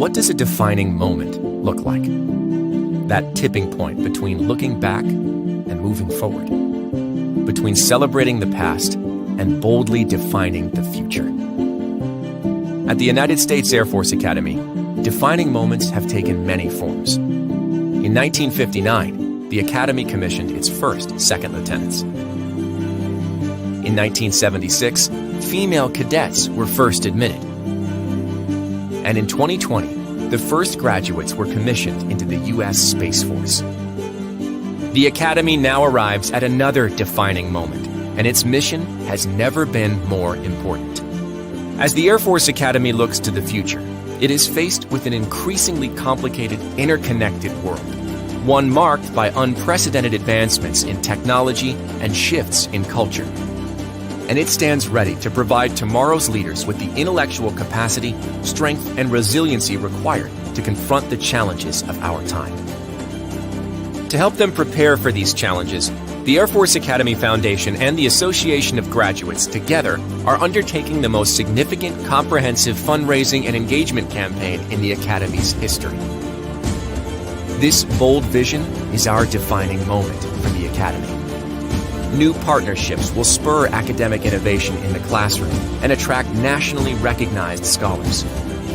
What does a defining moment look like? That tipping point between looking back and moving forward, between celebrating the past and boldly defining the future. At the United States Air Force Academy, defining moments have taken many forms. In 1959, the Academy commissioned its first second lieutenants. In 1976, female cadets were first admitted. And in 2020, the first graduates were commissioned into the U.S. Space Force. The Academy now arrives at another defining moment, and its mission has never been more important. As the Air Force Academy looks to the future, it is faced with an increasingly complicated, interconnected world, one marked by unprecedented advancements in technology and shifts in culture. And it stands ready to provide tomorrow's leaders with the intellectual capacity, strength, and resiliency required to confront the challenges of our time. To help them prepare for these challenges, the Air Force Academy Foundation and the Association of Graduates together are undertaking the most significant comprehensive fundraising and engagement campaign in the Academy's history. This bold vision is our defining moment for the Academy. New partnerships will spur academic innovation in the classroom and attract nationally recognized scholars.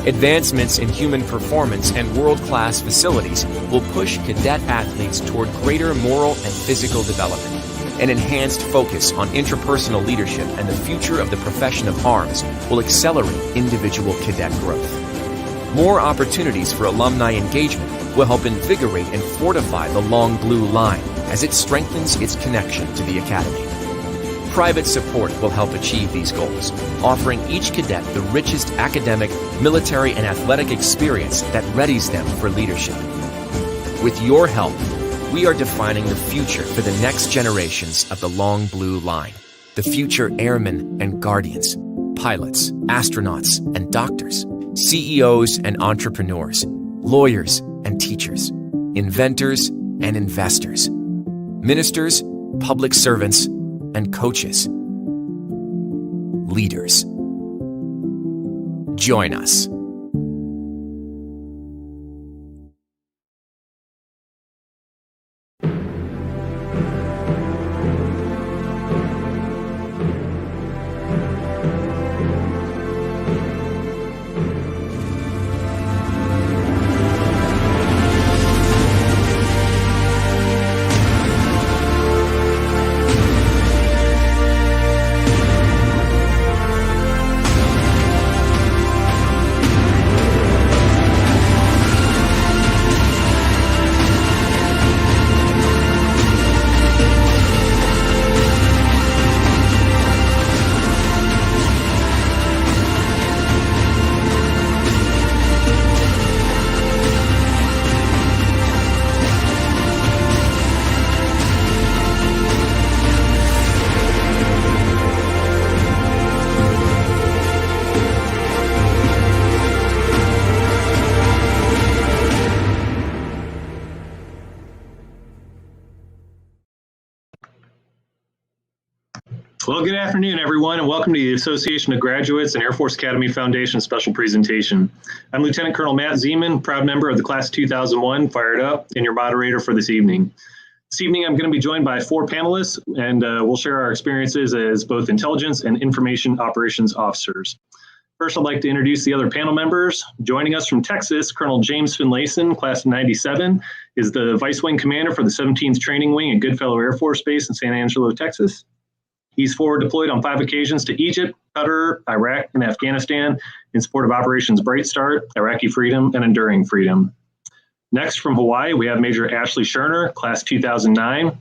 Advancements in human performance and world-class facilities will push cadet athletes toward greater moral and physical development. An enhanced focus on interpersonal leadership and the future of the profession of arms will accelerate individual cadet growth. More opportunities for alumni engagement will help invigorate and fortify the long blue line as it strengthens its connection to the Academy. Private support will help achieve these goals, offering each cadet the richest academic, military, and athletic experience that readies them for leadership. With your help, we are defining the future for the next generations of the long blue line, the future airmen and guardians, pilots, astronauts, and doctors, CEOs and entrepreneurs, lawyers and teachers, inventors and investors, ministers, public servants, and coaches. Leaders. Join us. Well, good afternoon, everyone, and welcome to the Association of Graduates and Air Force Academy Foundation special presentation. I'm Lieutenant Colonel Matt Zeman, proud member of the Class 2001, Fired Up, and your moderator for this evening. This evening, I'm going to be joined by 4 panelists, and we'll share our experiences as both intelligence and information operations officers. First, I'd like to introduce the other panel members. Joining us from Texas, Colonel James Finlayson, Class of 97, is the Vice Wing Commander for the 17th Training Wing at Goodfellow Air Force Base in San Angelo, Texas. He's forward deployed on 5 occasions to Egypt, Qatar, Iraq, and Afghanistan in support of Operations Bright Start, Iraqi Freedom, and Enduring Freedom. Next, from Hawaii, we have Major Ashley Scherner, Class 2009.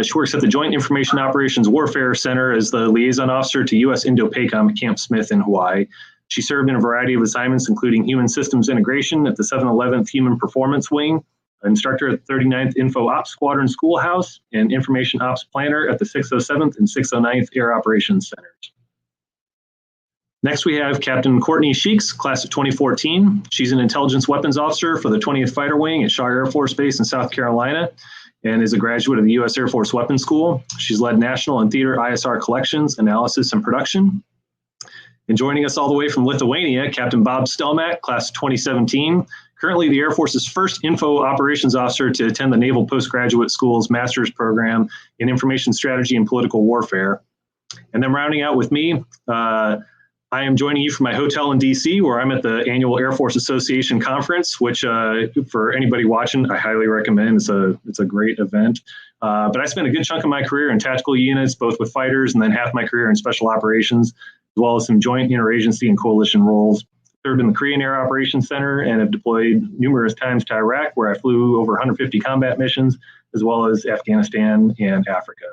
She works at the Joint Information Operations Warfare Center as the liaison officer to U.S. Indo-PACOM at Camp Smith in Hawaii. She served in a variety of assignments, including Human Systems Integration at the 711th Human Performance Wing, instructor at the 39th Info Ops Squadron Schoolhouse, and Information Ops Planner at the 607th and 609th Air Operations Centers. Next, we have Captain Courtney Sheeks, Class of 2014. She's an intelligence weapons officer for the 20th Fighter Wing at Shaw Air Force Base in South Carolina and is a graduate of the U.S. Air Force Weapons School. She's led national and theater ISR collections, analysis, and production. And joining us all the way from Lithuania, Captain Bob Stelmack, Class of 2017. Currently the Air Force's first info operations officer to attend the Naval Postgraduate School's master's program in information strategy and political warfare. And then rounding out with me, I am joining you from my hotel in DC, where I'm at the annual Air Force Association conference, which for anybody watching, I highly recommend. It's a great event. But I spent a good chunk of my career in tactical units, both with fighters and then half my career in special operations, as well as some joint interagency and coalition roles. Served in the Korean Air Operations Center and have deployed numerous times to Iraq, where I flew over 150 combat missions, as well as Afghanistan and Africa.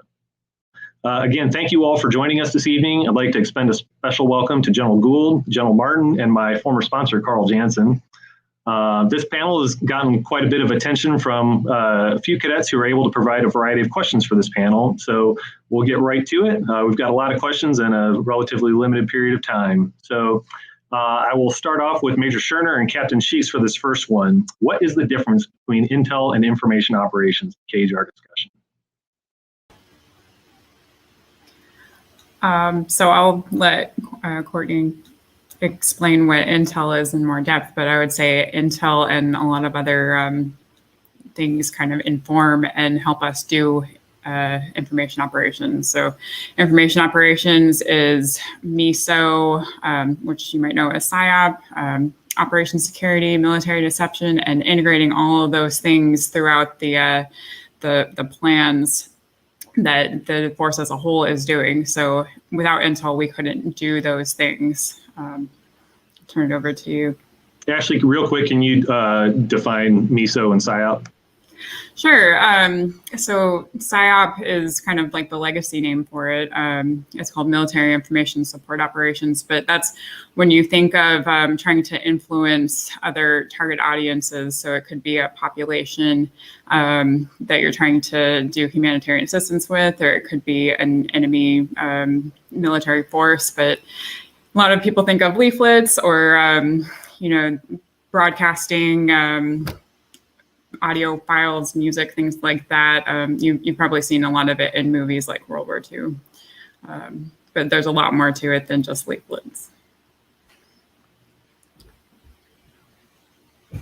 Again, thank you all for joining us this evening. I'd like to extend a special welcome to General Gould, General Martin, and my former sponsor, Carl Jansen. This panel has gotten quite a bit of attention from a few cadets who are able to provide a variety of questions for this panel. So we'll get right to it. We've got a lot of questions in a relatively limited period of time. So I will start off with Major Scherner and Captain Sheeks for this first one. What is the difference between intel and information operations? Gauge our discussion. So I'll let Courtney explain what intel is in more depth, but I would say intel and a lot of other things kind of inform and help us do information operations. So information operations is MISO, which you might know as PSYOP, operations security, military deception, and integrating all of those things throughout the plans that the force as a whole is doing. So without intel, we couldn't do those things. Turn it over to you. Ashley, real quick, can you define MISO and PSYOP? Sure. So PSYOP is kind of like the legacy name for it. It's called Military Information Support Operations, but that's when you think of trying to influence other target audiences. So it could be a population that you're trying to do humanitarian assistance with, or it could be an enemy military force. But a lot of people think of leaflets or, broadcasting audio files, music, things like that. You've probably seen a lot of it in movies like World War II. But there's a lot more to it than just leaflets. All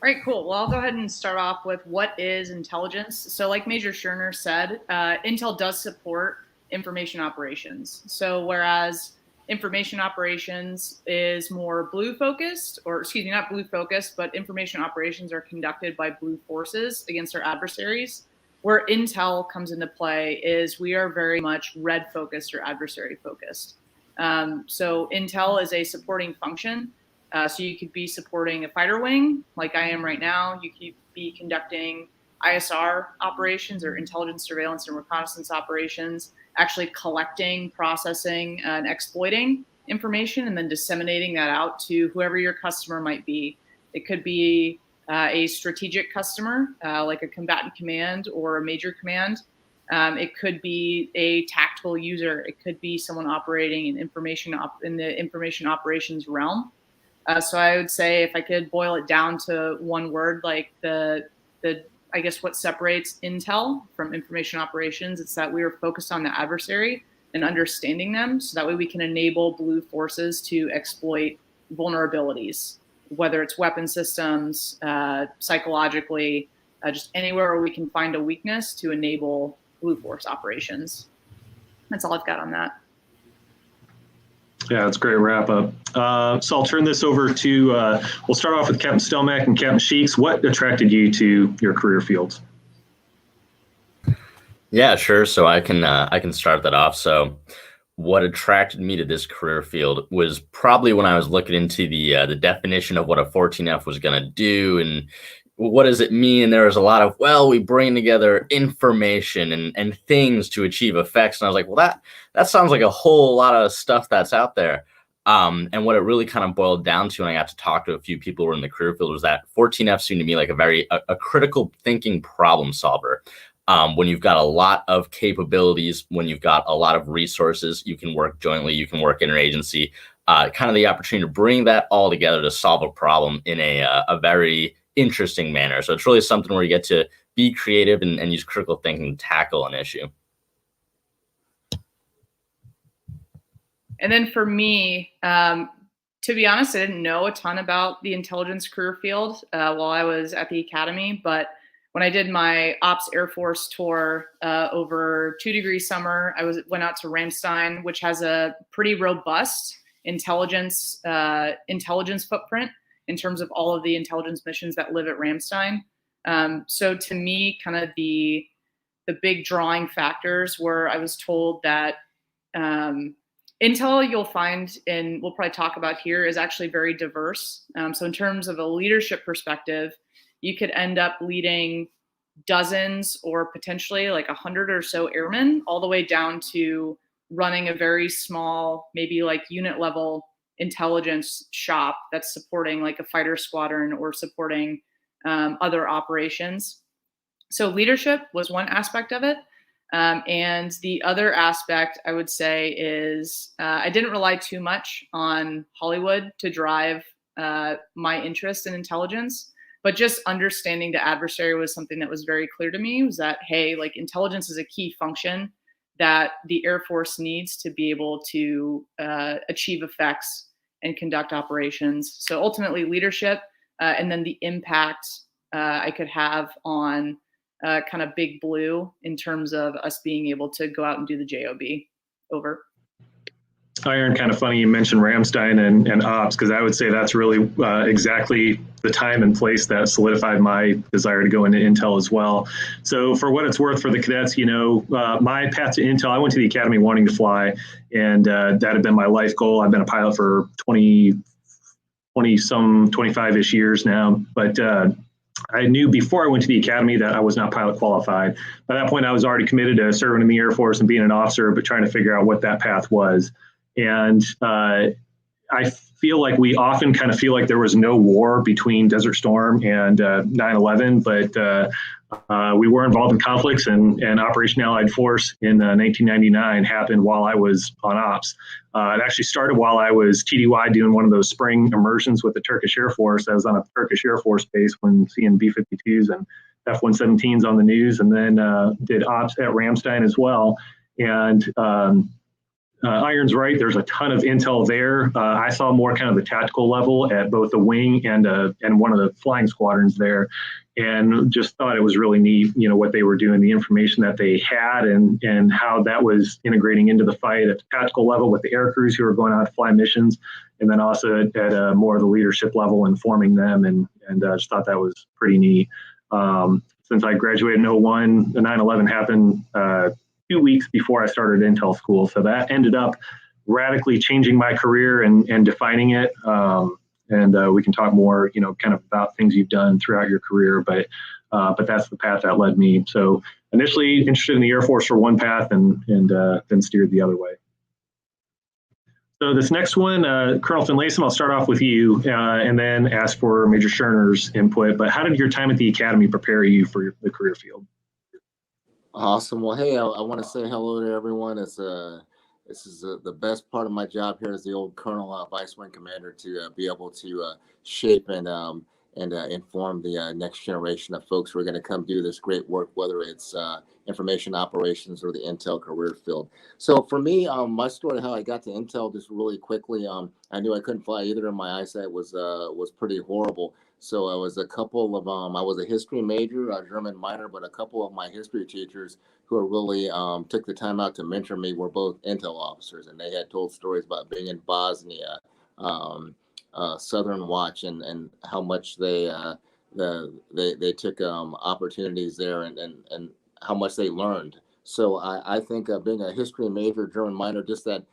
right, cool. Well, I'll go ahead and start off with what is intelligence. So like Major Scherner said, Intel does support information operations. So whereas information operations is more blue focused, or excuse me, not blue focused, but information operations are conducted by blue forces against our adversaries. Where Intel comes into play is we are very much red focused or adversary focused. So Intel is a supporting function. So you could be supporting a fighter wing like I am right now. You could be conducting ISR operations or intelligence, surveillance, and reconnaissance operations, actually collecting, processing, and exploiting information and then disseminating that out to whoever your customer might be. It could be a strategic customer, like a combatant command or a major command. It could be a tactical user. It could be someone operating in in the information operations realm. So I would say if I could boil it down to one word, like I guess what separates Intel from information operations, it's that we are focused on the adversary. and understanding them, so that way we can enable Blue forces to exploit vulnerabilities, whether it's weapon systems, psychologically, just anywhere where we can find a weakness to enable Blue Force operations. That's all I've got on that. Yeah, that's a great wrap up. So I'll turn this over to, we'll start off with Captain Stelmack and Captain Sheeks. What attracted you to your career fields? Yeah, sure. So I can start that off. So what attracted me to this career field was probably when I was looking into the definition of what a 14F was going to do and what does it mean. There was a lot of, well, we bring together information and things to achieve effects. And I was like, well, that sounds like a whole lot of stuff that's out there. And what it really kind of boiled down to, and I got to talk to a few people who were in the career field, was that 14F seemed to me like a critical thinking problem solver. When you've got a lot of capabilities, when you've got a lot of resources, you can work jointly, you can work interagency, kind of the opportunity to bring that all together to solve a problem in a very interesting manner. So it's really something where you get to be creative and use critical thinking to tackle an issue. And then for me, to be honest, I didn't know a ton about the intelligence career field while I was at the academy, but when I did my Ops Air Force tour over 2 degree summer, went out to Ramstein, which has a pretty robust intelligence footprint in terms of all of the intelligence missions that live at Ramstein. So to me, kind of the big drawing factors were, I was told that Intel, you'll find, and we'll probably talk about here, is actually very diverse. So in terms of a leadership perspective, you could end up leading dozens or potentially like 100 or so airmen, all the way down to running a very small, maybe like unit level intelligence shop that's supporting like a fighter squadron or supporting other operations. So leadership was one aspect of it. And the other aspect I would say is I didn't rely too much on Hollywood to drive my interest in intelligence, but just understanding the adversary was something that was very clear to me, was that, hey, like intelligence is a key function that the Air Force needs to be able to achieve effects and conduct operations. So ultimately leadership and then the impact I could have on kind of Big Blue in terms of us being able to go out and do the JOB. Over. Iron, kind of funny you mentioned Ramstein and Ops, because I would say that's really exactly the time and place that solidified my desire to go into Intel as well. So for what it's worth for the cadets, my path to Intel, I went to the academy wanting to fly, and that had been my life goal. I've been a pilot for 25-ish years now, but I knew before I went to the academy that I was not pilot qualified. By that point, I was already committed to serving in the Air Force and being an officer, but trying to figure out what that path was. And I feel like we often kind of feel like there was no war between Desert Storm and 9/11, but we were involved in conflicts, and Operation Allied Force in 1999 happened while I was on ops. It actually started while I was TDY doing one of those spring immersions with the Turkish Air Force. I was on a Turkish Air Force base when seeing B-52s and F-117s on the news, and then did ops at Ramstein as well. And Iron's right. There's a ton of intel there. I saw more kind of the tactical level at both the wing and one of the flying squadrons there, and just thought it was really neat, what they were doing, the information that they had, and how that was integrating into the fight at the tactical level with the air crews who were going out to fly missions, and then also at more of the leadership level, informing them, and just thought that was pretty neat. Since I graduated in 2001, the 9/11 happened 2 weeks before I started Intel school. So that ended up radically changing my career and defining it. And we can talk more, kind of about things you've done throughout your career, but that's the path that led me. So initially interested in the Air Force for one path and then steered the other way. So this next one, Colonel Finlayson, I'll start off with you and then ask for Major Scherner's input. But how did your time at the Academy prepare you for the career field? Awesome. Well, hey, I want to say hello to everyone. This is the best part of my job here as the old Colonel, Vice Wing Commander, to be able to shape and inform the next generation of folks who are going to come do this great work, whether it's information operations or the Intel career field. So for me, my story, how I got to Intel, just really quickly, I knew I couldn't fly either, and my eyesight was pretty horrible. So I was I was a history major, a German minor, but a couple of my history teachers who are really took the time out to mentor me were both Intel officers, and they had told stories about being in Bosnia, Southern Watch, and how much they took opportunities there, and how much they learned. So I think being a history major, German minor, just that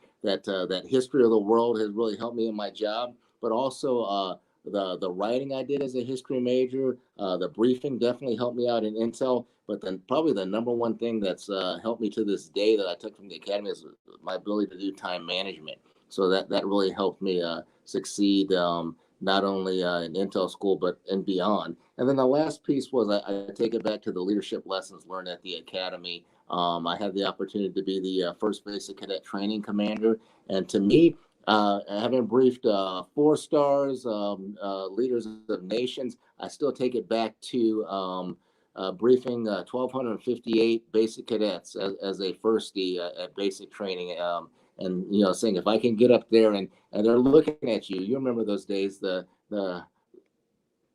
history of the world has really helped me in my job, but also the writing I did as a history major, the briefing definitely helped me out in Intel. But then probably the number one thing that's helped me to this day that I took from the academy is my ability to do time management. So that really helped me succeed not only in Intel school, but and beyond. And then the last piece was I take it back to the leadership lessons learned at the academy. I had the opportunity to be the first basic cadet training commander. And to me, having briefed 4 stars, leaders of nations, I still take it back to briefing 1,258 basic cadets as a firstie at basic training. And saying if I can get up there and they're looking at you, you remember those days, the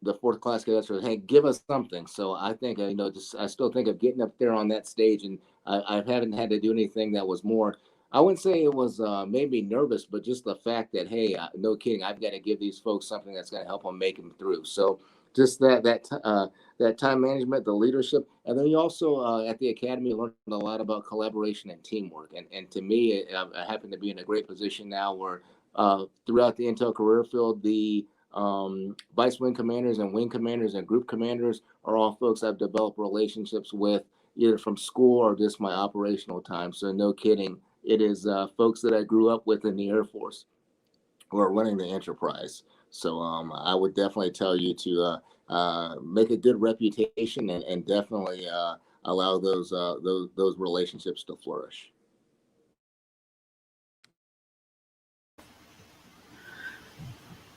4th class cadets were, hey, give us something. So I think I still think of getting up there on that stage, and I haven't had to do anything that was more. I wouldn't say it was made me nervous, but just the fact that, hey, no kidding, I've got to give these folks something that's going to help them make them through. So just that time management, the leadership, and then you also at the academy learned a lot about collaboration and teamwork. And to me, I happen to be in a great position now where throughout the Intel career field, the vice wing commanders and wing commanders and group commanders are all folks I've developed relationships with either from school or just my operational time. So no kidding, it is folks that I grew up with in the Air Force who are running the enterprise. So I would definitely tell you to make a good reputation and definitely allow those relationships to flourish.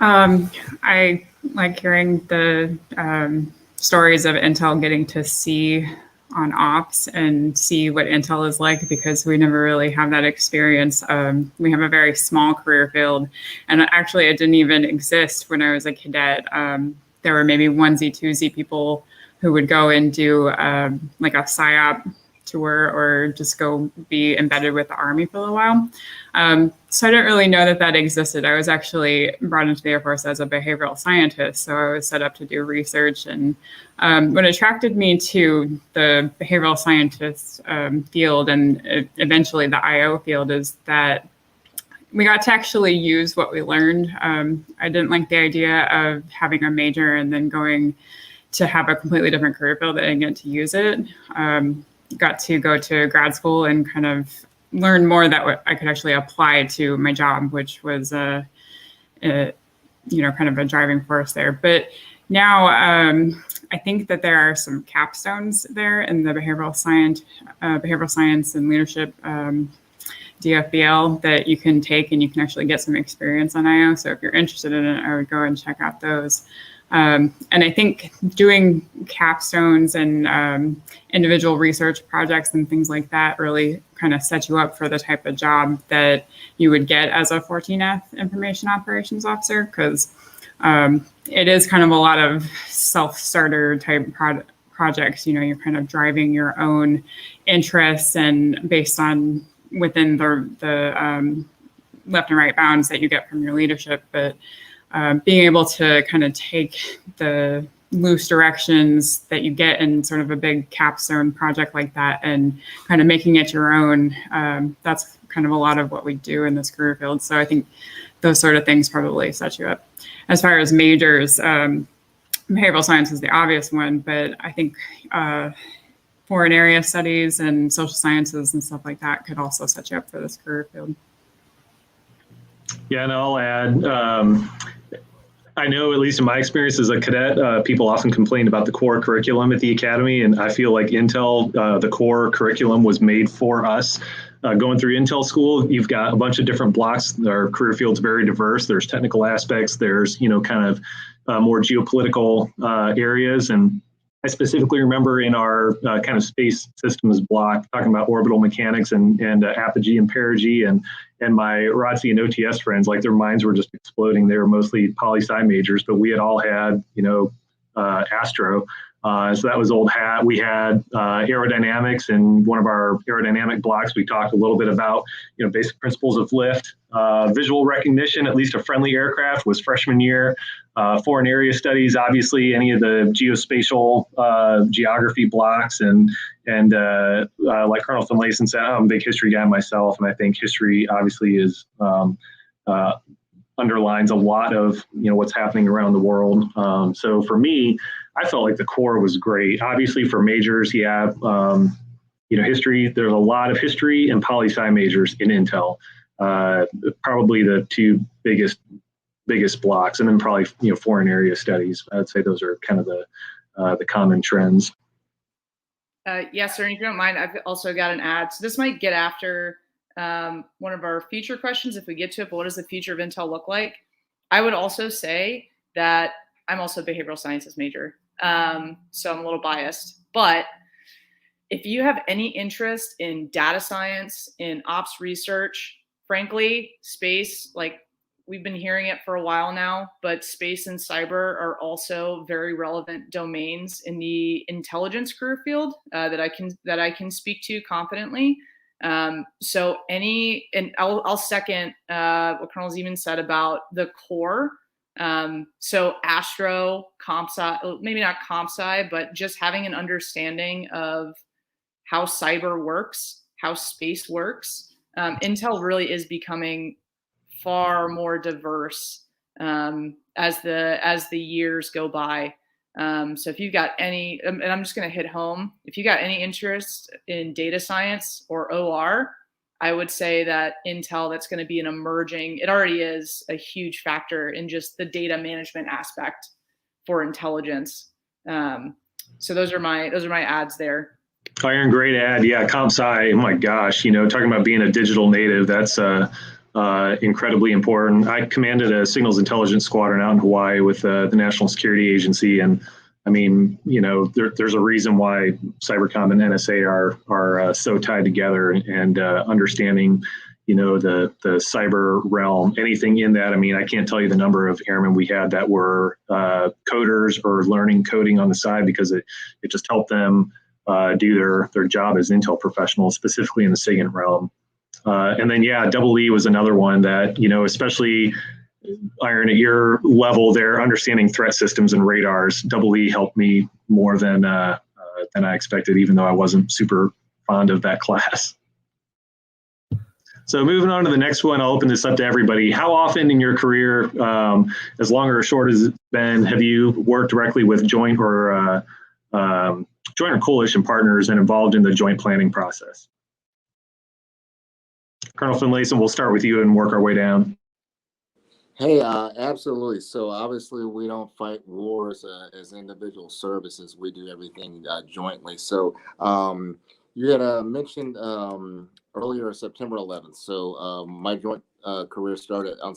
I like hearing the stories of Intel getting to see on ops and see what Intel is like, because we never really have that experience. We have a very small career field, and actually it didn't even exist when I was a cadet. There were maybe onesie, twosie people who would go and do like a PSYOP tour or just go be embedded with the Army for a little while. So I didn't really know that existed. I was actually brought into the Air Force as a behavioral scientist. So I was set up to do research. And what attracted me to the behavioral scientist field and eventually the IO field is that we got to actually use what we learned. I didn't like the idea of having a major and then going to have a completely different career field and get to use it. Got to go to grad school and kind of learn more that I could actually apply to my job, which was kind of a driving force there. But now I think that there are some capstones there in the behavioral science and leadership DFBL that you can take, and you can actually get some experience on IO. So if you're interested in it, I would go and check out those. And I think doing capstones and individual research projects and things like that really kind of set you up for the type of job that you would get as a 14F information operations officer, because it is kind of a lot of self-starter type projects. You're kind of driving your own interests and based on within the left and right bounds that you get from your leadership, but being able to kind of take the loose directions that you get in sort of a big capstone project like that and kind of making it your own, that's kind of a lot of what we do in this career field. So I think those sort of things probably set you up. As far as majors, behavioral science is the obvious one, but I think foreign area studies and social sciences and stuff like that could also set you up for this career field. Yeah, and I'll add, I know, at least in my experience as a cadet, people often complain about the core curriculum at the academy, and I feel like Intel, the core curriculum was made for us. going through Intel school, you've got a bunch of different blocks. Our career field's very diverse. There's technical aspects. There's, kind of more geopolitical areas. And I specifically remember in our kind of space systems block talking about orbital mechanics and apogee and perigee, and my ROTC and OTS friends, like their minds were just exploding. They were mostly poli-sci majors, but we had all had, astro. So that was old hat. We had aerodynamics in one of our aerodynamic blocks. We talked a little bit about, basic principles of lift, visual recognition, at least a friendly aircraft was freshman year. Foreign area studies, obviously, any of the geospatial geography blocks, and like Colonel Finlayson said, I'm a big history guy myself, and I think history obviously is underlines a lot of what's happening around the world. So for me, I felt like the core was great. Obviously, for majors, you have history. There's a lot of history and poli-sci majors in Intel. Probably the two biggest blocks, and then probably foreign area studies. I'd say those are kind of the common trends. Yes, sir. And if you don't mind, I've also got an ad. So this might get after one of our future questions if we get to it. But what does the future of Intel look like? I would also say that I'm also a behavioral sciences major, so I'm a little biased. But if you have any interest in data science, in ops research, frankly, space, like we've been hearing it for a while now, but space and cyber are also very relevant domains in the intelligence career field that I can speak to confidently. So I'll second what Colonel Zeman said about the core. So astro, comp sci, maybe not comp sci, but just having an understanding of how cyber works, how space works. Intel really is becoming far more diverse as the years go by. So if you've got any, and I'm just going to hit home, if you got any interest in data science or OR, I would say that Intel, that's going to be an emerging, it already is a huge factor in just the data management aspect for intelligence. So those are my ads there. Iron, great ad. Yeah, comp sci. Oh my gosh, talking about being a digital native, that's incredibly important. I commanded a signals intelligence squadron out in Hawaii with the National Security Agency, and I mean, there's a reason why Cybercom and NSA are so tied together, and understanding, the cyber realm, anything in that. I mean, I can't tell you the number of airmen we had that were coders or learning coding on the side, because it just helped them do their job as Intel professionals, specifically in the SIGINT realm. And then, Double E was another one that, especially Iron, at your level there, understanding threat systems and radars, Double E helped me more than I expected, even though I wasn't super fond of that class. So moving on to the next one, I'll open this up to everybody. How often in your career, as long or short as it's been, have you worked directly with joint or coalition partners and involved in the joint planning process? Colonel Finlayson, we'll start with you and work our way down. Hey, absolutely. So obviously we don't fight wars as individual services. We do everything jointly. So you had mentioned earlier September 11th. So my joint career started on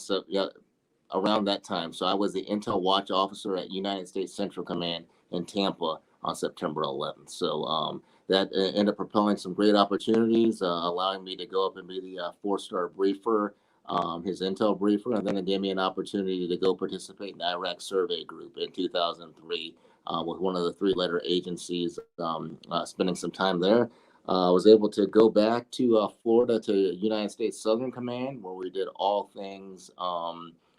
around that time. So I was the Intel Watch Officer at United States Central Command in Tampa on September 11th. So that ended up propelling some great opportunities, allowing me to go up and be the 4-star briefer, his Intel briefer, and then it gave me an opportunity to go participate in the Iraq Survey Group in 2003 with one of the 3-letter agencies, spending some time there. I was able to go back to Florida to United States Southern Command, where we did all things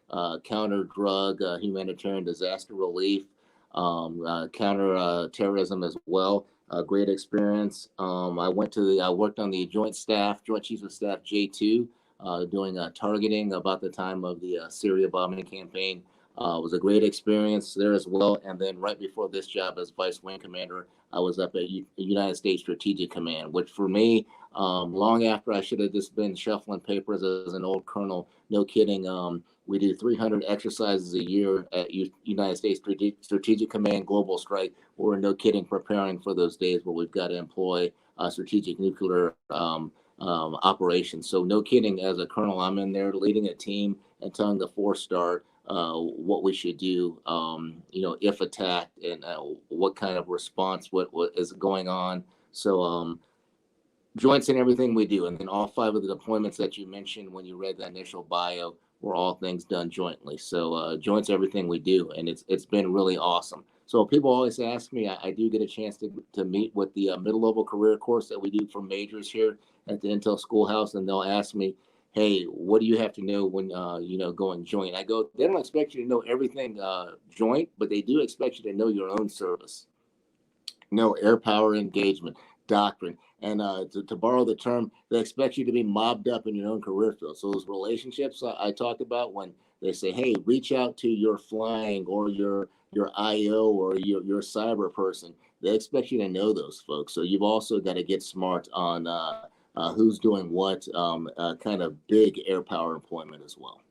counter-drug, humanitarian disaster relief, counter-terrorism as well. Great experience. I worked on the Joint Chiefs of Staff J2, doing targeting about the time of the Syria bombing campaign. It was a great experience there as well. And then right before this job as Vice Wing Commander, I was up at United States Strategic Command, which for me, long after I should have just been shuffling papers as an old colonel, no kidding. We do 300 exercises a year at United States Strategic Command Global Strike. We're no kidding preparing for those days where we've got to employ strategic nuclear operations. So no kidding, as a colonel, I'm in there leading a team and telling the 4-star what we should do, if attacked, and what kind of response, what is going on. So joints in everything we do. And then all 5 of the deployments that you mentioned when you read the initial bio were all things done jointly. So joints everything we do, and it's been really awesome. So people always ask me, I do get a chance to meet with the middle-level career course that we do for majors here at the Intel Schoolhouse, and they'll ask me, hey, what do you have to know when going joint? I go, they don't expect you to know everything joint, but they do expect you to know your own service. Know air power engagement, doctrine, and to borrow the term, they expect you to be mobbed up in your own career field. So those relationships I talked about, when they say, hey, reach out to your flying or your IO or your cyber person, they expect you to know those folks. So you've also got to get smart on who's doing what, kind of big air power employment as well.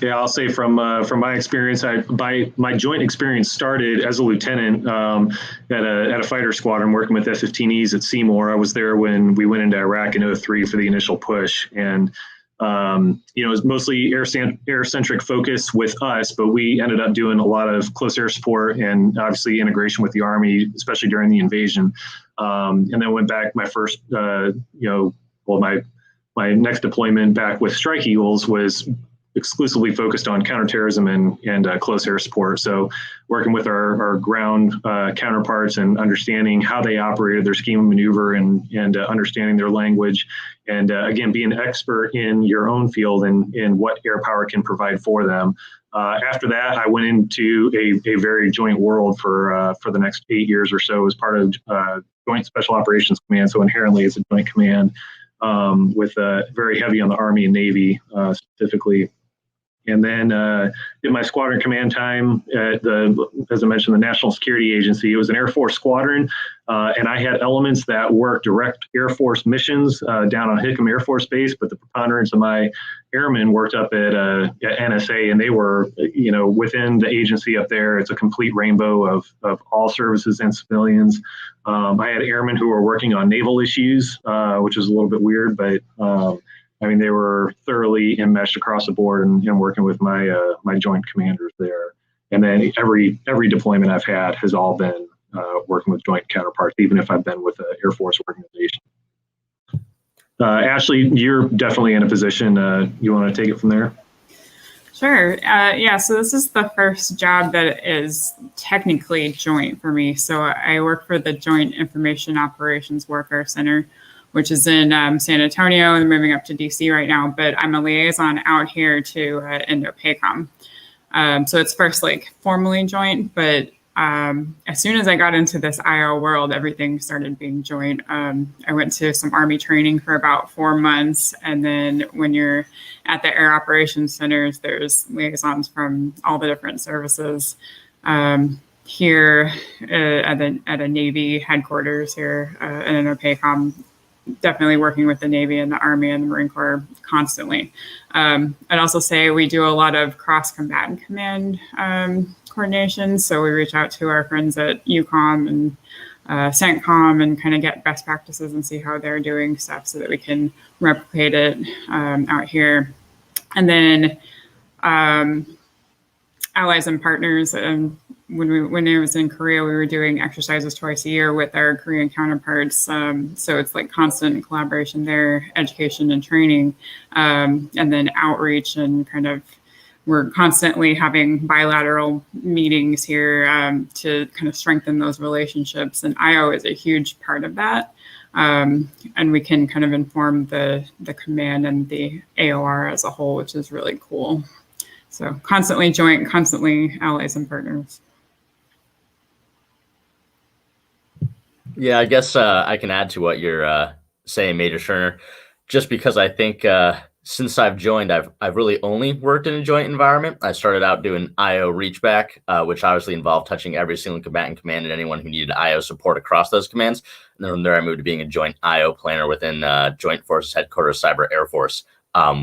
Yeah, I'll say from my experience, my joint experience started as a lieutenant at a fighter squadron working with F-15Es at Seymour. I was there when we went into Iraq in 2003 for the initial push, and it was mostly air-centric focus with us, but we ended up doing a lot of close air support and obviously integration with the Army, especially during the invasion. And then went back my first, my next deployment back with Strike Eagles was exclusively focused on counterterrorism and close air support. So working with our ground counterparts and understanding how they operated, their scheme of maneuver, and understanding their language, and again, being an expert in your own field and what air power can provide for them. After that, I went into a very joint world for the next 8 years or so as part of Joint Special Operations Command. So inherently, it's a joint command with very heavy on the Army and Navy specifically. And then did my squadron command time at as I mentioned, the National Security Agency. It was an Air Force squadron, and I had elements that worked direct Air Force missions down on Hickam Air Force Base, but the preponderance of my airmen worked up at NSA, and they were, within the agency up there. It's a complete rainbow of all services and civilians. I had airmen who were working on naval issues, which is a little bit weird, but they were thoroughly enmeshed across the board and working with my joint commanders there. And then every deployment I've had has all been working with joint counterparts, even if I've been with an Air Force organization. Ashley, you're definitely in a position. You want to take it from there? Sure. So this is the first job that is technically joint for me. So I work for the Joint Information Operations Warfare Center, which is in San Antonio, and moving up to DC right now. But I'm a liaison out here to INDOPACOM. So it's first formally joint, but as soon as I got into this IO world, everything started being joint. I went to some Army training for about 4 months. And then when you're at the Air Operations Centers, there's liaisons from all the different services. Here at a Navy headquarters here at INDOPACOM, definitely working with the Navy and the Army and the Marine Corps constantly. I'd also say we do a lot of cross-combatant command coordination. So we reach out to our friends at EUCOM and CENTCOM and kind of get best practices and see how they're doing stuff so that we can replicate it out here. And then allies and partners. When I was in Korea, we were doing exercises twice a year with our Korean counterparts. So it's constant collaboration there, education and training, and then outreach, and we're constantly having bilateral meetings here to kind of strengthen those relationships. And IO is a huge part of that. And we can kind of inform the command and the AOR as a whole, which is really cool. So constantly joint, constantly allies and partners. Yeah, I guess I can add to what you're saying, Major Scherner, just because I think since I've joined, I've really only worked in a joint environment. I started out doing IO reachback, which obviously involved touching every single combatant command and anyone who needed IO support across those commands. And then from there, I moved to being a joint IO planner within Joint Forces Headquarters Cyber Air Force,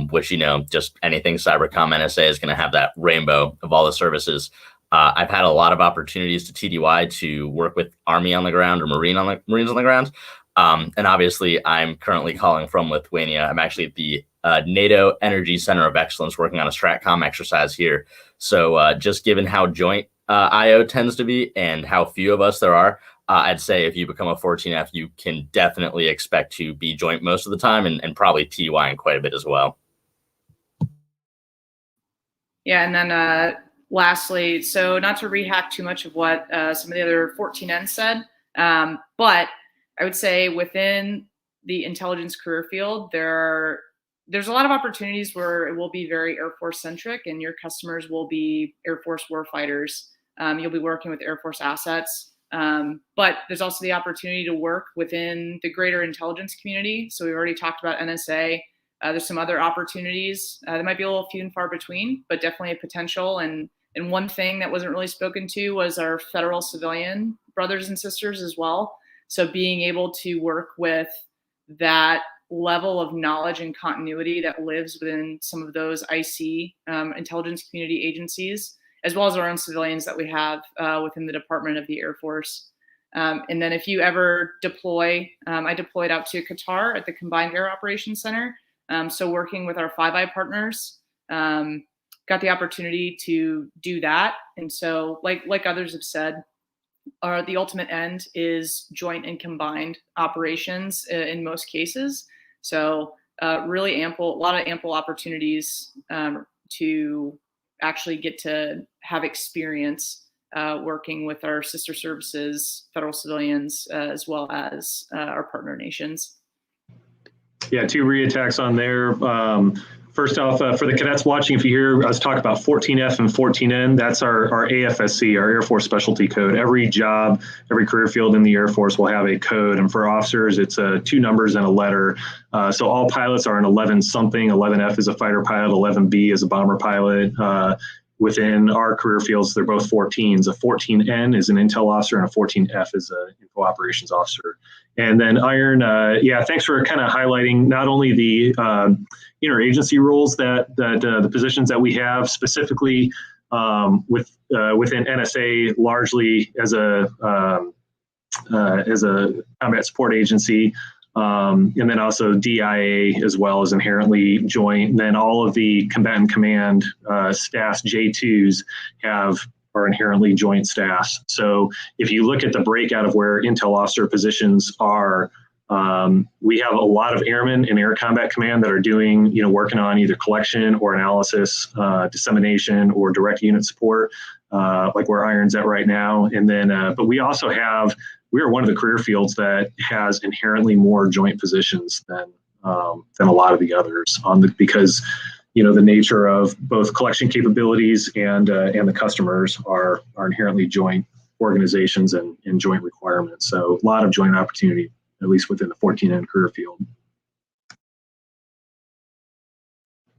which, just anything Cybercom NSA is going to have that rainbow of all the services. I've had a lot of opportunities to TDY to work with Army on the ground or Marines on the ground. And obviously, I'm currently calling from Lithuania. I'm actually at the NATO Energy Center of Excellence working on a STRATCOM exercise here. So just given how joint IO tends to be and how few of us there are, I'd say if you become a 14F, you can definitely expect to be joint most of the time and probably TY in quite a bit as well. Yeah, and then lastly, so not to rehack too much of what some of the other 14N said, but I would say within the intelligence career field, there's a lot of opportunities where it will be very Air Force centric, and your customers will be Air Force warfighters. You'll be working with Air Force assets, but there's also the opportunity to work within the greater intelligence community. So we've already talked about NSA. There's some other opportunities that might be a little few and far between, but definitely a potential. And one thing that wasn't really spoken to was our federal civilian brothers and sisters as well. So being able to work with that level of knowledge and continuity that lives within some of those IC intelligence community agencies, as well as our own civilians that we have within the Department of the Air Force. And then if you ever deploy, I deployed out to Qatar at the Combined Air Operations Center. So working with our Five Eye partners, got the opportunity to do that. And so like others have said, the ultimate end is joint and combined operations in most cases. So really a lot of ample opportunities to actually get to have experience working with our sister services, federal civilians, as well as our partner nations. Yeah, 2 re-attacks on there. First off, for the cadets watching, if you hear us talk about 14F and 14N, that's our AFSC, our Air Force Specialty Code. Every job, every career field in the Air Force will have a code. And for officers, it's 2 numbers and a letter. So all pilots are an 11 something. 11F is a fighter pilot, 11B is a bomber pilot. Within our career fields, they're both 14s. A 14N is an intel officer, and a 14F is an info operations officer. And then Iron, thanks for kind of highlighting not only the interagency roles that the positions that we have specifically within NSA, largely as a combat support agency. And then also DIA as well as inherently joint. And then all of the combatant command staffs, J2s, are inherently joint staffs. So if you look at the breakout of where intel officer positions are, we have a lot of airmen in Air Combat Command that are doing, working on either collection or analysis, dissemination, or direct unit support, like where Iron's at right now. And then, but we also we are one of the career fields that has inherently more joint positions than a lot of the others because the nature of both collection capabilities and the customers are inherently joint organizations and joint requirements. So a lot of joint opportunity, at least within the 14N career field.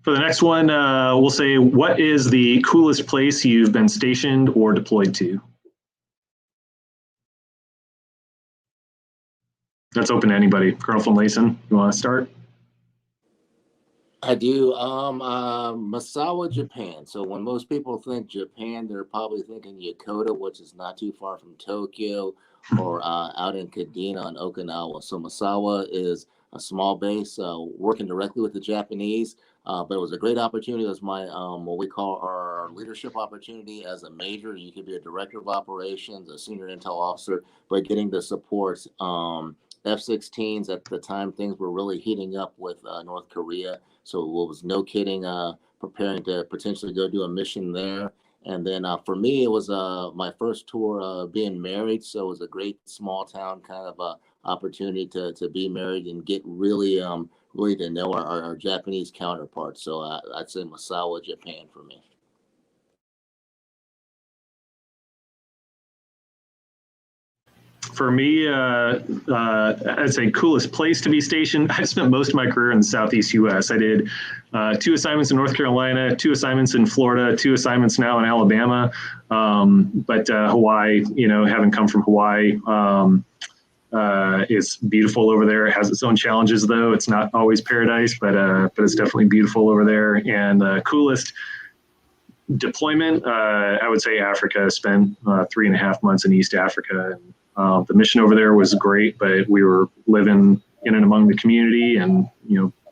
For the next one, we'll say, what is the coolest place you've been stationed or deployed to? That's open to anybody. Colonel Finlayson, you want to start? I do. Misawa, Japan. So when most people think Japan, they're probably thinking Yokota, which is not too far from Tokyo, or out in Kadena in Okinawa. So Misawa is a small base working directly with the Japanese, but it was a great opportunity. It was my what we call our leadership opportunity as a major. You could be a director of operations, a senior intel officer, but getting the support. F-16s at the time, things were really heating up with North Korea. So it was no kidding, preparing to potentially go do a mission there. And then for me, it was my first tour being married. So it was a great small town kind of opportunity to be married and get really to know our Japanese counterparts. So I'd say Misawa, Japan for me. For me, I'd say coolest place to be stationed. I spent most of my career in the Southeast U.S. I did 2 assignments in North Carolina, 2 assignments in Florida, 2 assignments now in Alabama. But Hawaii, having come from Hawaii, it's beautiful over there. It has its own challenges, though. It's not always paradise, but it's definitely beautiful over there. And coolest deployment, I would say Africa. I spent 3.5 months in East Africa. And The mission over there was great, but we were living in and among the community, and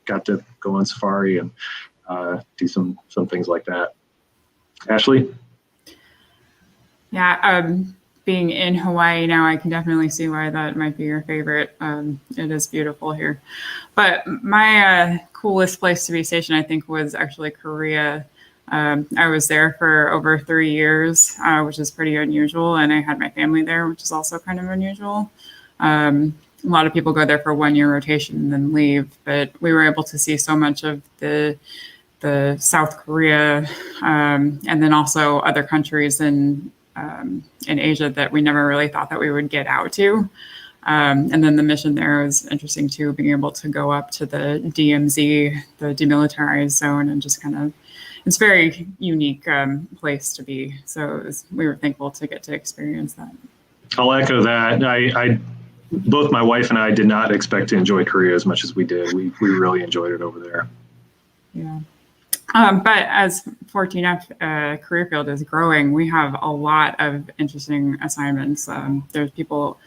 got to go on safari and do some things like that. Ashley? Yeah, being in Hawaii now, I can definitely see why that might be your favorite. It is beautiful here. But my coolest place to be stationed, I think, was actually Korea. I was there for over 3 years, which is pretty unusual. And I had my family there, which is also kind of unusual. A lot of people go there for 1 year rotation and then leave. But we were able to see so much of the South Korea, and then also other countries in Asia that we never really thought that we would get out to. And then the mission there was interesting too, being able to go up to the DMZ, the demilitarized zone, and just kind of, it's a very unique place to be. So we were thankful to get to experience that. I'll echo that. I both my wife and I did not expect to enjoy Korea as much as we did. We really enjoyed it over there. Yeah. But as 14F career field is growing, we have a lot of interesting assignments. There's people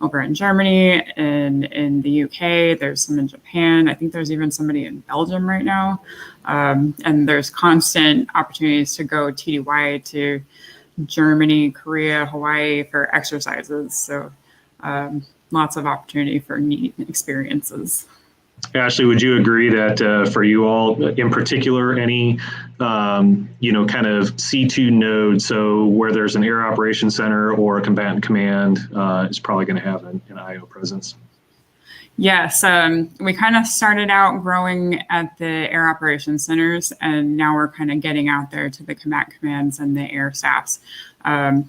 over in Germany and in the UK. There's some in Japan. I think there's even somebody in Belgium right now. And there's constant opportunities to go TDY to Germany, Korea, Hawaii for exercises. So lots of opportunity for neat experiences. Ashley, would you agree that for you all in particular, any, kind of C2 node, so where there's an air operations center or a combatant command is probably going to have an IO presence? Yes, we kind of started out growing at the air operations centers, and now we're kind of getting out there to the combat commands and the air staffs.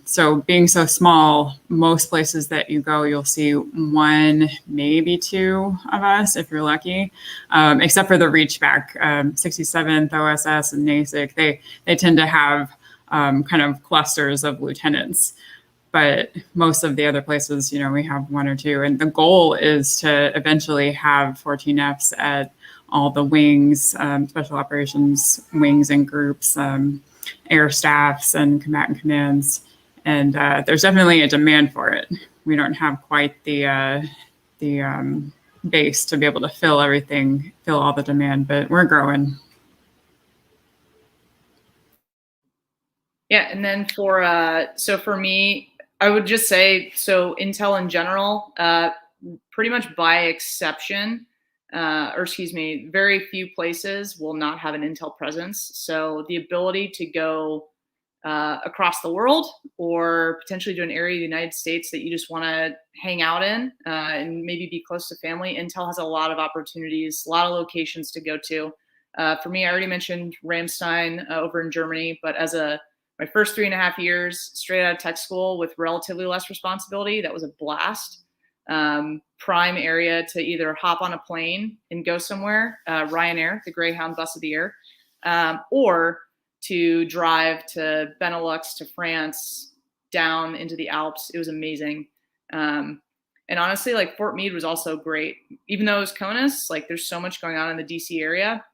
So being so small, most places that you go, you'll see one, maybe two of us, if you're lucky, except for the reach back, 67th OSS and NASIC. They tend to have kind of clusters of lieutenants. But most of the other places, we have one or two. And the goal is to eventually have 14Fs at all the wings, special operations wings and groups, air staffs and combatant commands. And there's definitely a demand for it. We don't have quite the base to be able to fill all the demand, but we're growing. Yeah, and then for me, I would just say, so Intel in general, pretty much by exception, very few places will not have an Intel presence. So the ability to go across the world or potentially to an area of the United States that you just want to hang out in and maybe be close to family, Intel has a lot of opportunities, a lot of locations to go to. For me, I already mentioned Ramstein over in Germany, but my first 3.5 years straight out of tech school with relatively less responsibility, that was a blast. Prime area to either hop on a plane and go somewhere, Ryanair, the Greyhound bus of the year, or to drive to Benelux, to France, down into the Alps. It was amazing. And honestly, Fort Meade was also great. Even though it was CONUS, there's so much going on in the DC area.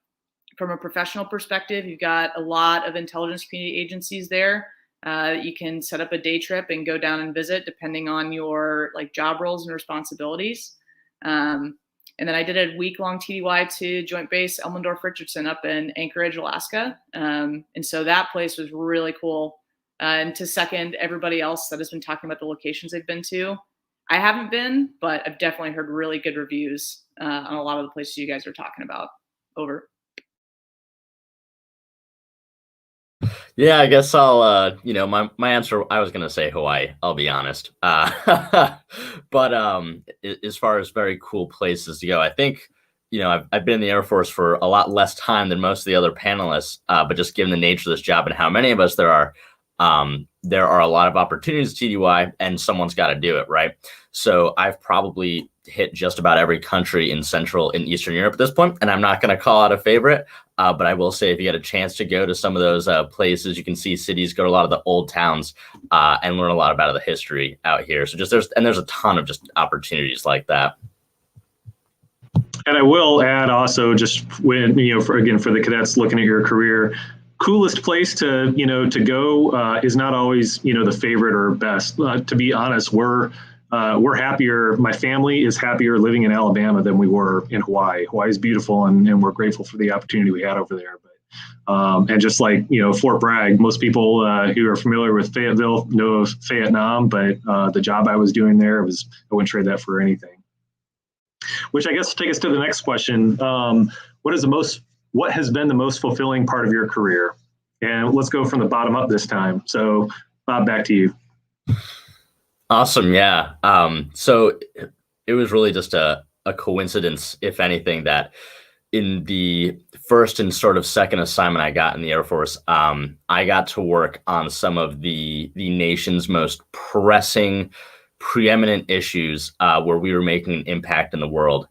From a professional perspective, you've got a lot of intelligence community agencies there. You can set up a day trip and go down and visit depending on your job roles and responsibilities. And then I did a week-long TDY to Joint Base Elmendorf-Richardson up in Anchorage, Alaska. And so that place was really cool. And to second everybody else that has been talking about the locations they've been to, I haven't been, but I've definitely heard really good reviews on a lot of the places you guys are talking about. Over. Yeah, I guess I'll, my answer, I was going to say Hawaii, I'll be honest. But as far as very cool places to go, I think, I've been in the Air Force for a lot less time than most of the other panelists, but just given the nature of this job and how many of us there are a lot of opportunities at TDY, and someone's got to do it, right? So I've probably hit just about every country in Central and Eastern Europe at this point, and I'm not going to call out a favorite, but I will say if you get a chance to go to some of those places, you can see cities, go to a lot of the old towns, and learn a lot about the history out here. So there's a ton of just opportunities like that. And I will add also, just when, for the cadets looking at your career, coolest place to go is not always, the favorite or best. To be honest, we're we're happier. My family is happier living in Alabama than we were in Hawaii. Hawaii is beautiful, and we're grateful for the opportunity we had over there. But and just like, Fort Bragg, most people who are familiar with Fayetteville know of Vietnam, but the job I was doing there I wouldn't trade that for anything. Which I guess take us to the next question. What has been the most fulfilling part of your career? And let's go from the bottom up this time. So, Bob, back to you. Awesome. Yeah. So it was really just a coincidence, if anything, that in the first and sort of second assignment I got in the Air Force, I got to work on some of the nation's most pressing, preeminent issues where we were making an impact in the world.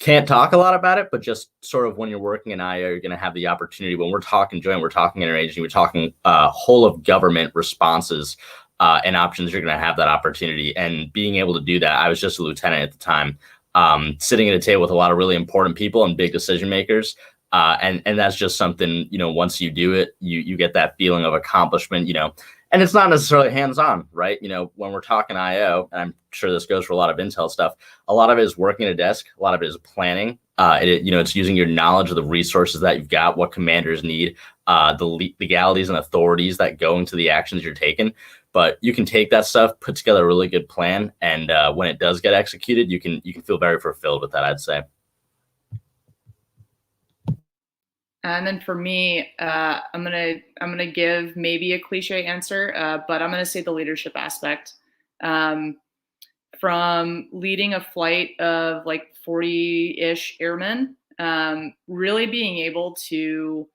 Can't talk a lot about it, but just sort of when you're working in IO, you're going to have the opportunity. When we're talking joint, we're talking interagency, we're talking whole of government responses and options. You're going to have that opportunity, and being able to do that. I was just a lieutenant at the time, sitting at a table with a lot of really important people and big decision makers. And that's just something, once you do it, you get that feeling of accomplishment, and it's not necessarily hands-on, right? When we're talking IO, and I'm sure this goes for a lot of Intel stuff, a lot of it is working at a desk, a lot of it is planning. It's using your knowledge of the resources that you've got, what commanders need, the legalities and authorities that go into the actions you're taking. But you can take that stuff, put together a really good plan, and when it does get executed, you can feel very fulfilled with that, I'd say. And then for me, I'm gonna give maybe a cliche answer, but I'm gonna say the leadership aspect. From leading a flight of like 40-ish airmen, really being able to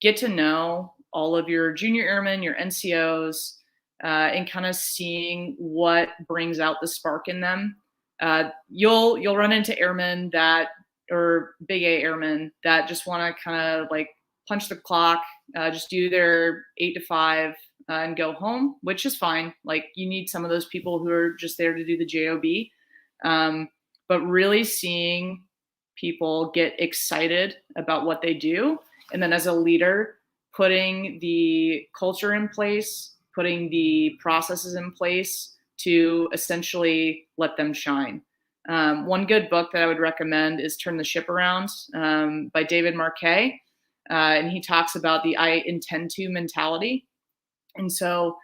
get to know all of your junior airmen, your NCOs, and kind of seeing what brings out the spark in them. You'll run into airmen or big A airmen that just want to kind of like punch the clock, just do their 8 to 5 and go home, which is fine. Like, you need some of those people who are just there to do the JOB. But really seeing people get excited about what they do. And then as a leader, putting the culture in place, putting the processes in place to essentially let them shine. One good book that I would recommend is Turn the Ship Around by David Marquet. And he talks about the I intend to mentality. And so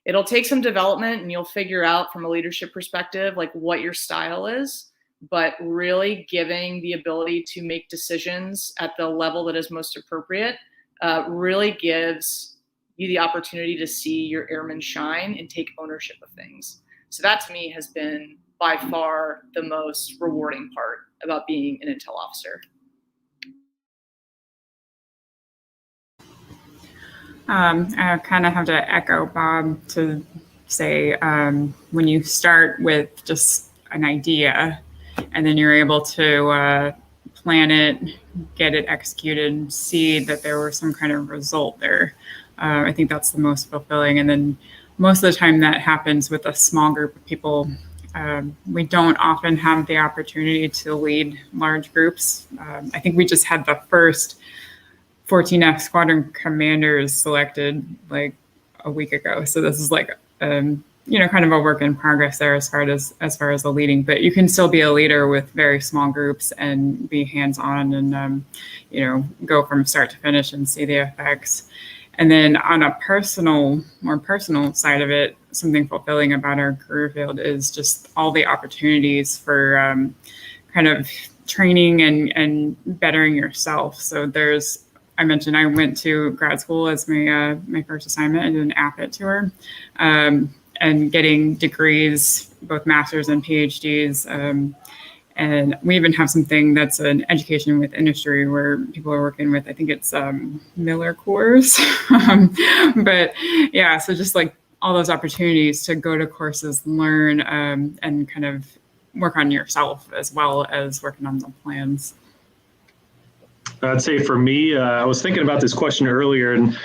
it'll take some development, and you'll figure out from a leadership perspective, like what your style is, but really giving the ability to make decisions at the level that is most appropriate really gives you the opportunity to see your airmen shine and take ownership of things. So that to me has been by far the most rewarding part about being an intel officer. I kind of have to echo Bob to say when you start with just an idea and then you're able to plan it, get it executed, see that there was some kind of result there. I think that's the most fulfilling. And then most of the time that happens with a small group of people. We don't often have the opportunity to lead large groups. I think we just had the first 14F squadron commanders selected like a week ago. So this is like, kind of a work in progress there as far as the leading, but you can still be a leader with very small groups and be hands-on and, go from start to finish and see the effects. And then on a more personal side of it, something fulfilling about our career field is just all the opportunities for kind of training and bettering yourself. So I mentioned I went to grad school as my first assignment. I did an AFIT tour and getting degrees, both master's and PhDs. And we even have something that's an education with industry where people are working with, I think it's Miller course. But yeah, so just like all those opportunities to go to courses, learn, and kind of work on yourself as well as working on the plans. I'd say for me, I was thinking about this question earlier, and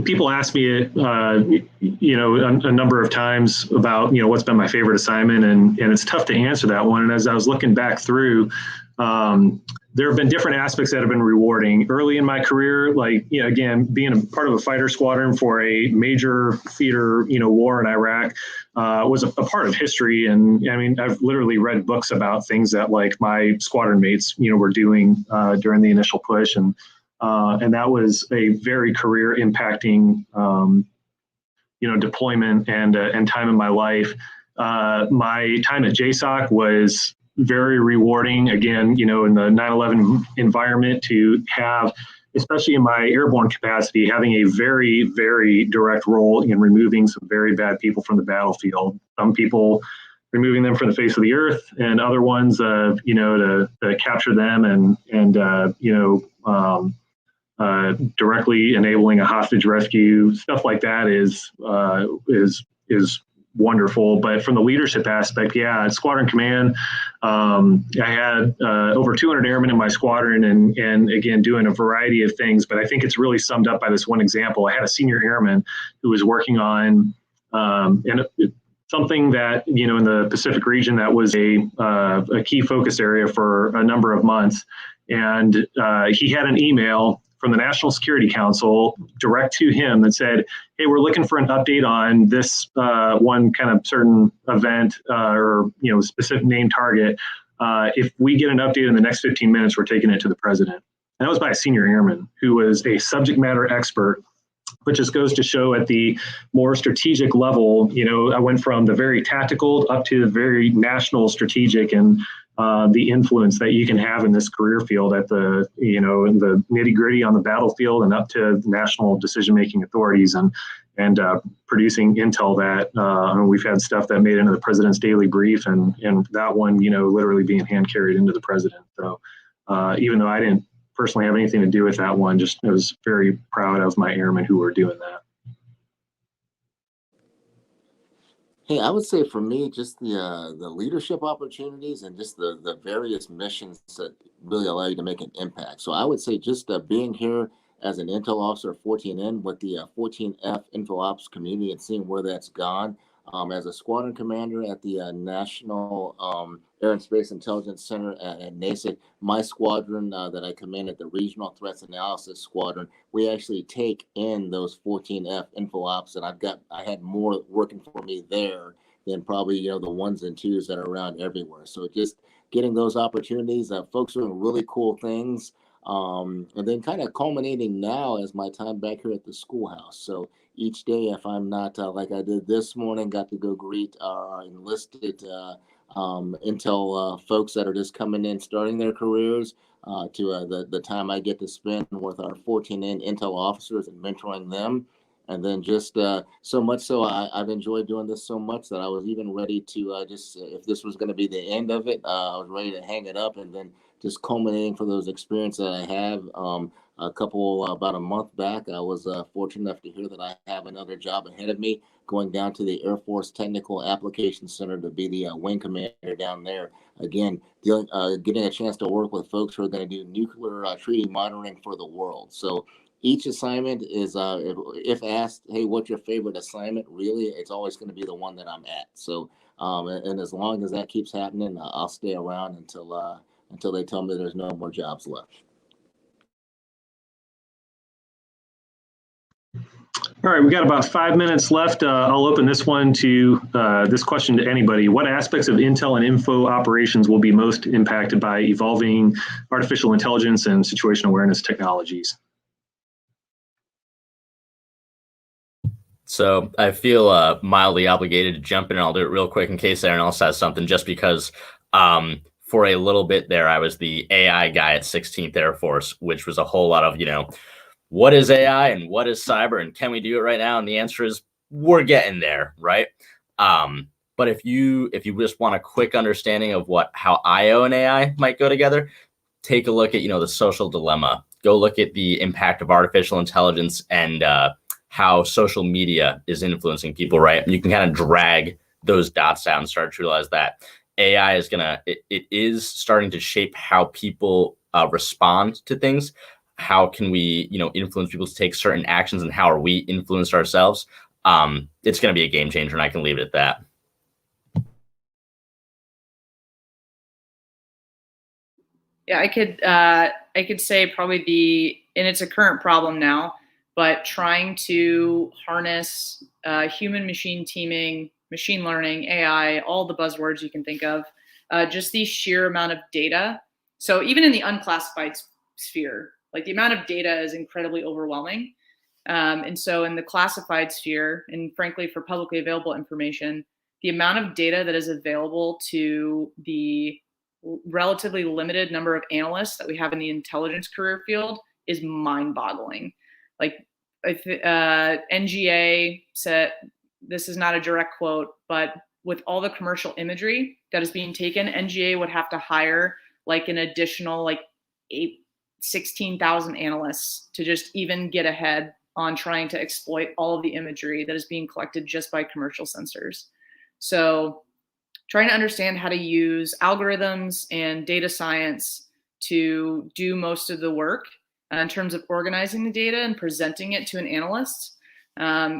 people ask me it, a number of times about, what's been my favorite assignment, and it's tough to answer that one. And as I was looking back through, there have been different aspects that have been rewarding. Early in my career, like, again, being a part of a fighter squadron for a major theater, war in Iraq was a part of history. And I mean, I've literally read books about things that like my squadron mates, were doing during the initial push. And that was a very career impacting, deployment and time in my life. My time at JSOC was very rewarding, again, in the 9/11 environment, to have, especially in my airborne capacity, having a very, very direct role in removing some very bad people from the battlefield. Some people removing them from the face of the earth, and other ones, to capture them and directly enabling a hostage rescue. Stuff like that is wonderful. But from the leadership aspect, at Squadron Command, I had over 200 airmen in my squadron, and again, doing a variety of things. But I think it's really summed up by this one example. I had a senior airman who was working on something that, in the Pacific region, that was a key focus area for a number of months. And he had an email from the National Security Council direct to him that said, hey, we're looking for an update on this one kind of certain event or specific name target. If we get an update in the next 15 minutes, we're taking it to the president. And that was by a senior airman who was a subject matter expert, which just goes to show at the more strategic level, I went from the very tactical up to the very national strategic, and the influence that you can have in this career field at the, in the nitty gritty on the battlefield and up to national decision-making authorities and producing intel that we've had stuff that made it into the president's daily brief, and that one, literally being hand carried into the president. So even though I didn't personally have anything to do with that one, just I was very proud of my airmen who were doing that. Hey, I would say for me, just the leadership opportunities and just the various missions that really allow you to make an impact. So I would say just being here as an intel officer at 14N with the 14F Info Ops community and seeing where that's gone. As a squadron commander at the National Air and Space Intelligence Center at NASIC, my squadron that I command at the Regional Threats Analysis Squadron, we actually take in those 14F Info Ops, and I had more working for me there than probably the ones and twos that are around everywhere. So just getting those opportunities, folks are doing really cool things. And then kind of culminating now as my time back here at the schoolhouse. So each day, if I'm not like I did this morning, got to go greet our enlisted intel folks that are just coming in, starting their careers, to the time I get to spend with our 14N intel officers and mentoring them. And then just so much so, I've enjoyed doing this so much that I was even ready to if this was going to be the end of it, I was ready to hang it up, and then just culminating for those experiences that I have. About a month back, I was fortunate enough to hear that I have another job ahead of me, going down to the Air Force Technical Application Center to be the wing commander down there. Again, getting a chance to work with folks who are going to do nuclear treaty monitoring for the world. So each assignment is, if asked, hey, what's your favorite assignment? Really, it's always going to be the one that I'm at. So, and as long as that keeps happening, I'll stay around until they tell me there's no more jobs left. All right, we got about 5 minutes left. I'll open this one to this question to anybody. What aspects of intel and info operations will be most impacted by evolving artificial intelligence and situational awareness technologies? So I feel mildly obligated to jump in, and I'll do it real quick in case anyone else has something, just because for a little bit there, I was the AI guy at 16th Air Force, which was a whole lot of, what is AI and what is cyber and can we do it right now? And the answer is we're getting there, right? But if you just want a quick understanding of how IO and AI might go together, take a look at, the social dilemma. Go look at the impact of artificial intelligence and how social media is influencing people, right? And you can kind of drag those dots out and start to realize that AI is it is starting to shape how people respond to things. How can we, influence people to take certain actions, and how are we influenced ourselves? It's going to be a game changer, and I can leave it at that. Yeah, I could say probably and it's a current problem now, but trying to harness human machine teaming, machine learning, AI, all the buzzwords you can think of, just the sheer amount of data. So even in the unclassified sphere, like the amount of data is incredibly overwhelming. And so in the classified sphere, and frankly for publicly available information, the amount of data that is available to the relatively limited number of analysts that we have in the intelligence career field is mind-boggling. Like NGA said, this is not a direct quote, but with all the commercial imagery that is being taken, NGA would have to hire like an additional like 16,000 analysts to just even get ahead on trying to exploit all of the imagery that is being collected just by commercial sensors. So trying to understand how to use algorithms and data science to do most of the work in terms of organizing the data and presenting it to an analyst,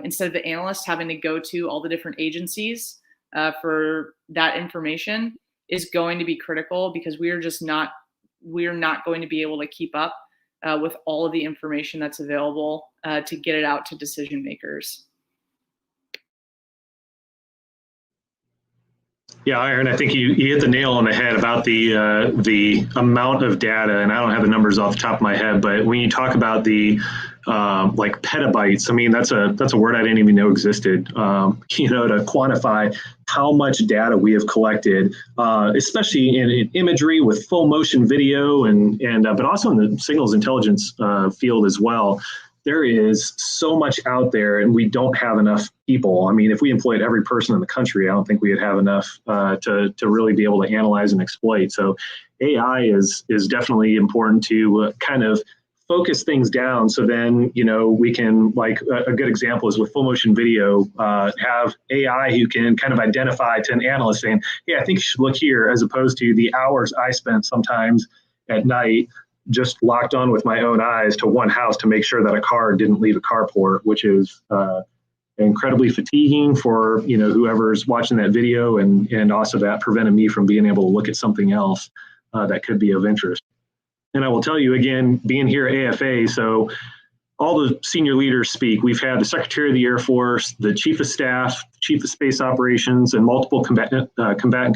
instead of the analyst having to go to all the different agencies for that information, is going to be critical, because we're not going to be able to keep up with all of the information that's available to get it out to decision makers. Yeah, Aaron, I think you hit the nail on the head about the amount of data, and I don't have the numbers off the top of my head, but when you talk about the like petabytes, I mean that's a word I didn't even know existed. You know, to quantify how much data we have collected, especially in imagery with full motion video, and but also in the signals intelligence field as well. There is so much out there, and we don't have enough people. I mean, if we employed every person in the country, I don't think we would have enough to really be able to analyze and exploit. So AI is definitely important to kind of focus things down. So then, you know, we can, like a good example is with full motion video, have AI who can kind of identify to an analyst saying, hey, I think you should look here, as opposed to the hours I spent sometimes at night just locked on with my own eyes to one house to make sure that a car didn't leave a carport, which is incredibly fatiguing for, you know, whoever's watching that video, and also that prevented me from being able to look at something else that could be of interest. And I will tell you again, being here at AFA, so all the senior leaders speak. We've had the Secretary of the Air Force, the Chief of Staff, Chief of Space Operations, and multiple combatant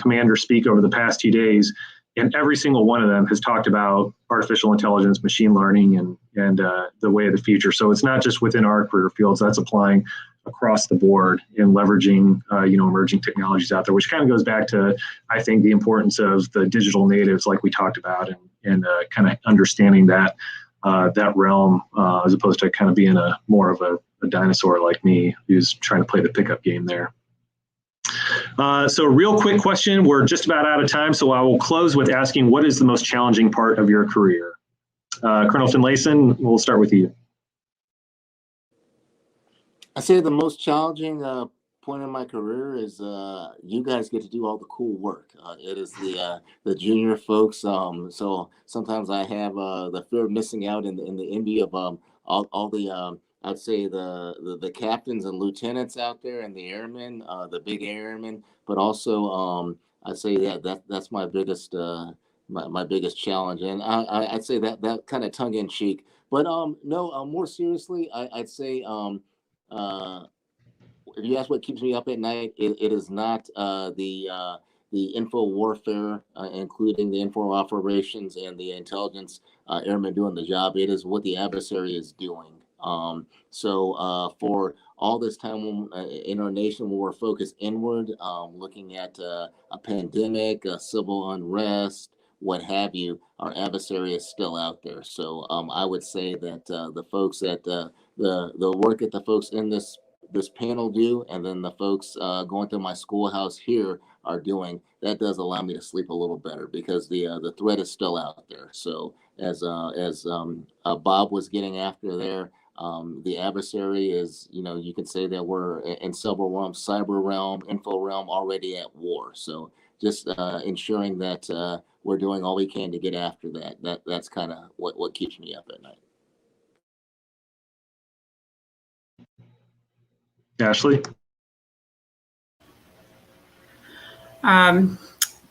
commanders speak over the past 2 days. And every single one of them has talked about artificial intelligence, machine learning, and the way of the future. So it's not just within our career fields, that's applying across the board in leveraging you know, emerging technologies out there, which kind of goes back to, I think, the importance of the digital natives, like we talked about, and kind of understanding that that realm, as opposed to kind of being more of a dinosaur like me who's trying to play the pickup game there. So real quick question, we're just about out of time, so I will close with asking, what is the most challenging part of your career? Colonel Finlayson, we'll start with you. I say the most challenging point in my career is you guys get to do all the cool work. It is the junior folks. So sometimes I have the fear of missing out in the envy of all the I'd say the captains and lieutenants out there, and the airmen, the big airmen. But also I'd say that's my biggest my biggest challenge, and I'd say that kind of tongue in cheek. But no, more seriously, I'd say. If you ask what keeps me up at night, it is not the info warfare, including the info operations and the intelligence airmen doing the job. It is what the adversary is doing. So for all this time in our nation, when we're focused inward, looking at a pandemic, civil unrest, what have you, our adversary is still out there. So I would say that the folks that the work that the folks in this panel do, and then the folks going through my schoolhouse here are doing, that does allow me to sleep a little better, because the threat is still out there. So as Bob was getting after there, the adversary is, you know, you can say that we're in several realms, cyber realm, info realm, already at war. So just ensuring that we're doing all we can to get after that. That's kind of what keeps me up at night. Ashley?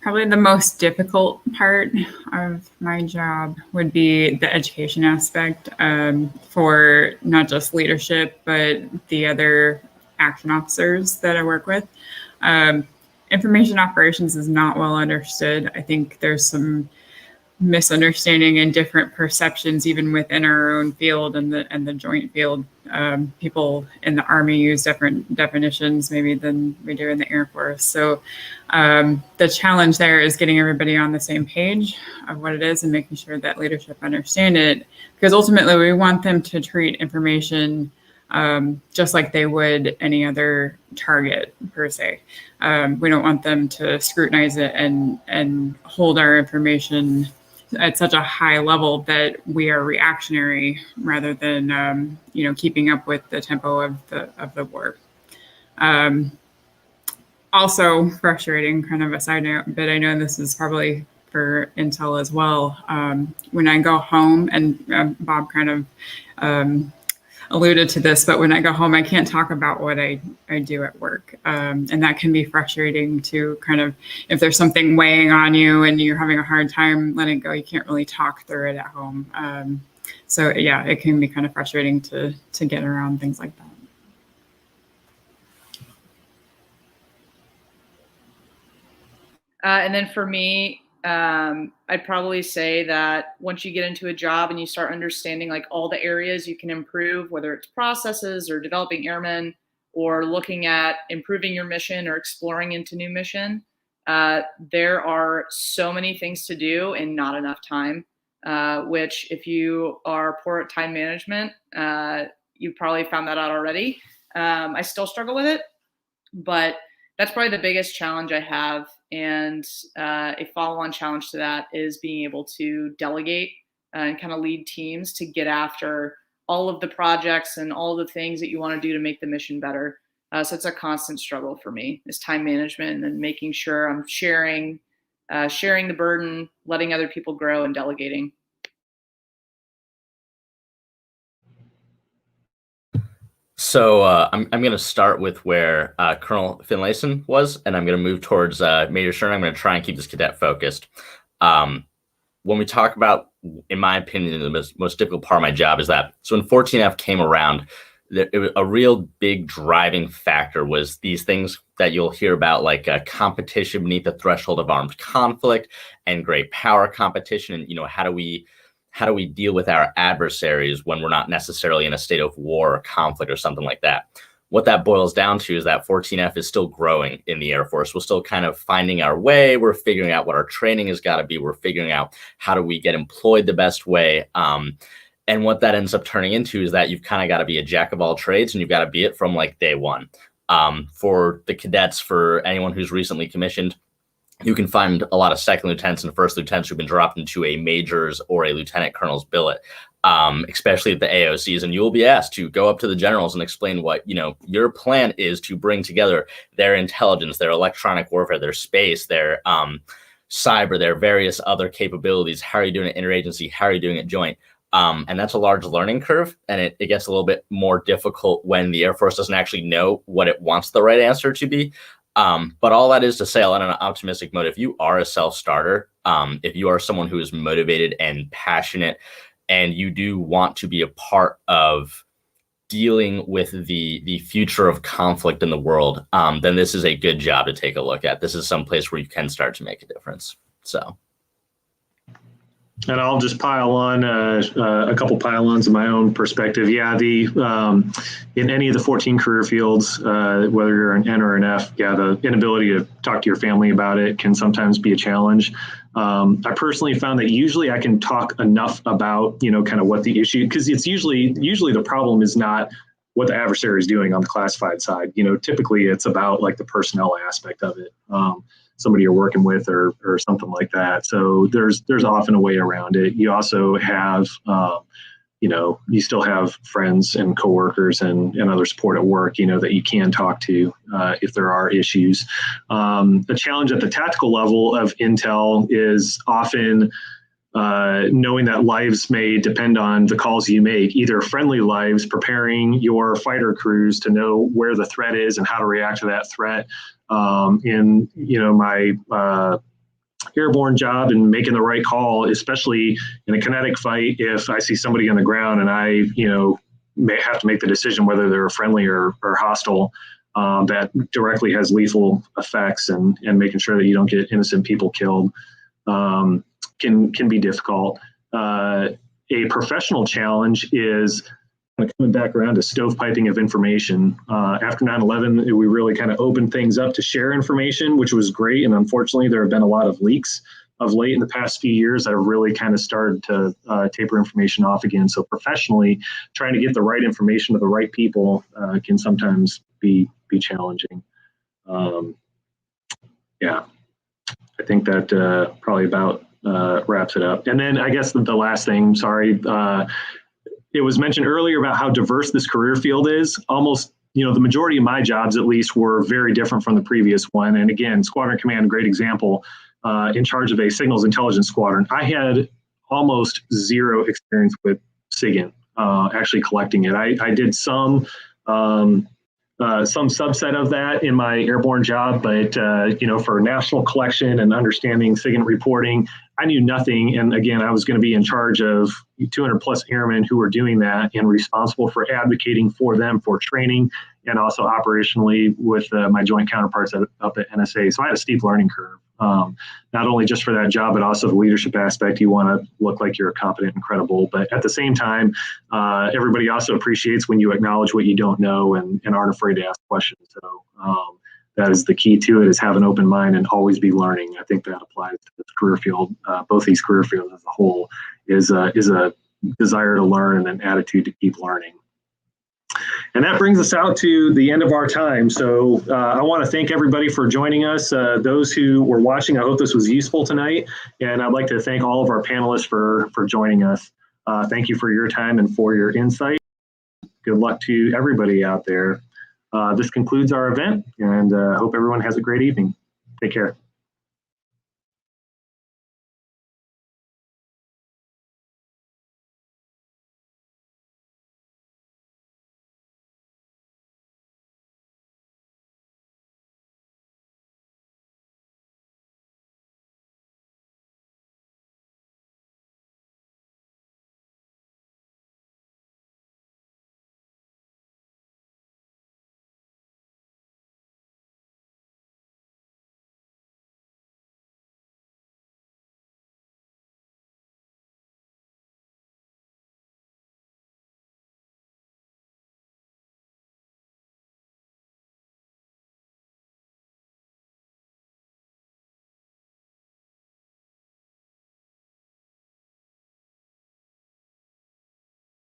Probably the most difficult part of my job would be the education aspect for not just leadership, but the other action officers that I work with. Information operations is not well understood. I think there's some misunderstanding and different perceptions even within our own field and the joint field. People in the Army use different definitions maybe than we do in the Air Force. So the challenge there is getting everybody on the same page of what it is and making sure that leadership understand it, because ultimately we want them to treat information just like they would any other target per se. We don't want them to scrutinize it and hold our information at such a high level that we are reactionary rather than keeping up with the tempo of the war. Also frustrating, kind of a side note, but I know this is probably for Intel as well. When I go home, and Bob kind of alluded to this, but when I go home, I can't talk about what I do at work. And that can be frustrating to kind of, if there's something weighing on you and you're having a hard time letting it go, you can't really talk through it at home. So yeah, it can be kind of frustrating to get around things like that. And then for me, I'd probably say that once you get into a job and you start understanding like all the areas you can improve, whether it's processes or developing airmen or looking at improving your mission or exploring into new mission, there are so many things to do and not enough time, which if you are poor at time management, you probably found that out already. I still struggle with it, but that's probably the biggest challenge I have. And a follow-on challenge to that is being able to delegate and kind of lead teams to get after all of the projects and all of the things that you want to do to make the mission better. So it's a constant struggle for me, is time management and making sure I'm sharing the burden, letting other people grow, and delegating. So I'm going to start with where Colonel Finlayson was, and I'm going to move towards Major Sherner. I'm going to try and keep this cadet focused. When we talk about, in my opinion, the most difficult part of my job is that, so when 14F came around, a real big driving factor was these things that you'll hear about, like competition beneath the threshold of armed conflict and great power competition. And, how do we deal with our adversaries when we're not necessarily in a state of war or conflict or something like that? What that boils down to is that 14F is still growing in the Air Force. We're still kind of finding our way. We're figuring out what our training has got to be. We're figuring out how do we get employed the best way. And what that ends up turning into is that you've kind of got to be a jack of all trades, and you've got to be it from like day one. For the cadets, for anyone who's recently commissioned, you can find a lot of second lieutenants and first lieutenants who've been dropped into a major's or a lieutenant colonel's billet, especially at the AOCs. And you will be asked to go up to the generals and explain what, your plan is to bring together their intelligence, their electronic warfare, their space, their cyber, their various other capabilities. How are you doing it interagency? How are you doing it joint? And that's a large learning curve. And it gets a little bit more difficult when the Air Force doesn't actually know what it wants the right answer to be. But all that is to say, on an optimistic mode, if you are a self-starter, if you are someone who is motivated and passionate, and you do want to be a part of dealing with the future of conflict in the world, then this is a good job to take a look at. This is some place where you can start to make a difference. So. And I'll just pile on a couple pile-ons of my own perspective. Yeah, in any of the 14 career fields, whether you're an N or an F, the inability to talk to your family about it can sometimes be a challenge. I personally found that usually I can talk enough about, kind of what the issue, because it's usually the problem is not what the adversary is doing on the classified side. Typically it's about like the personnel aspect of it. Somebody you're working with or something like that. So there's often a way around it. You also have, you still have friends and coworkers and other support at work, that you can talk to if there are issues. The challenge at the tactical level of intel is often knowing that lives may depend on the calls you make, either friendly lives, preparing your fighter crews to know where the threat is and how to react to that threat. In my airborne job and making the right call, especially in a kinetic fight. If I see somebody on the ground and I, may have to make the decision whether they're friendly or hostile, that directly has lethal effects, and making sure that you don't get innocent people killed can be difficult. A professional challenge is coming back around to stovepiping of information. After 9/11, we really kind of opened things up to share information, which was great. And unfortunately, there have been a lot of leaks of late in the past few years that have really kind of started to taper information off again. So professionally, trying to get the right information to the right people can sometimes be challenging. Yeah, I think that probably about wraps it up. And then I guess the last thing, sorry, it was mentioned earlier about how diverse this career field is. Almost, the majority of my jobs, at least, were very different from the previous one. And again, Squadron Command, great example, in charge of a signals intelligence squadron. I had almost zero experience with SIGINT, actually collecting it. I did some subset of that in my airborne job, but for national collection and understanding SIGINT reporting, I knew nothing. And again, I was going to be in charge of 200 plus airmen who were doing that and responsible for advocating for them for training and also operationally with my joint counterparts up at NSA. So I had a steep learning curve, not only just for that job, but also the leadership aspect. You want to look like you're competent and credible, but at the same time, everybody also appreciates when you acknowledge what you don't know and aren't afraid to ask questions. So that is the key to it, is have an open mind and always be learning. I think that applies to this career field. Both these career fields as a whole is a desire to learn and an attitude to keep learning. And that brings us out to the end of our time. So I want to thank everybody for joining us. Those who were watching, I hope this was useful tonight. And I'd like to thank all of our panelists for joining us. Thank you for your time and for your insight. Good luck to everybody out there. This concludes our event, and I hope everyone has a great evening. Take care.